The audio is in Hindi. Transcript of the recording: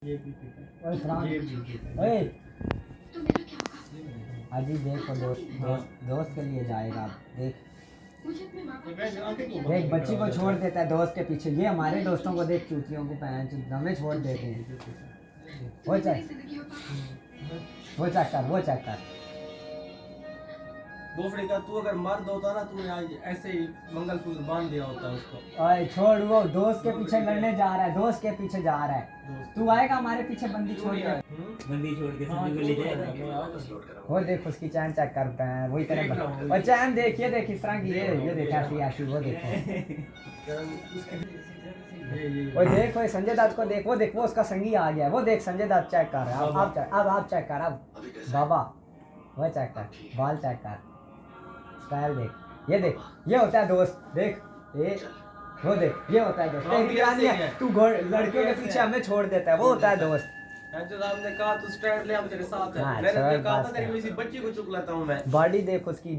ओए फ्रांस, ओए अजी देखो दोस्त के लिए जाएगा। देख देख बच्ची को छोड़ देता है दोस्त के पीछे। ये हमारे दोस्तों को देख, चूतियों को पहन हमें छोड़ देते हैं। वो चेक कर गोफड़ी का तू अगर मर्द होता ना, तूने आज ऐसे ही मंगलसूत्र बांध दिया होता उसको। ओए छोड़, वो दोस्त के पीछे लड़ने जा रहा है, दोस्त के पीछे जा रहा है। तू आएगा हमारे पीछे बंदी छोड़ के? बंदी छोड़ के संजू को ले जाएगा। वो देख उसकी चैन चेक करते हैं, वही तरह। और चैन देख, ये देख इस तरह की, ये देख ऐसी ऐसी। वो देखो वो देख, वो संजय दत्त को देख, वो देख वो उसका संगी आ गया। वो देख संजय दत्त चेक कर रहा है। अब आप चेक कर। अब बाबा वो चेक कर, बाल चेक कर, स्टाइल देख। ये देख, ये होता है दोस्त। देख ये, वो देख ये होता है दोस्त। तू लड़कियों के पीछे हमें छोड़ देता है, वो होता है दोस्त। हमने कहा तू स्टैंड ले, हम तेरे साथ है। हाँ, मैंने चल, कहा था बस तेरी किसी बच्ची को चुक लेता हूँ मैं। बॉडी देख उसकी।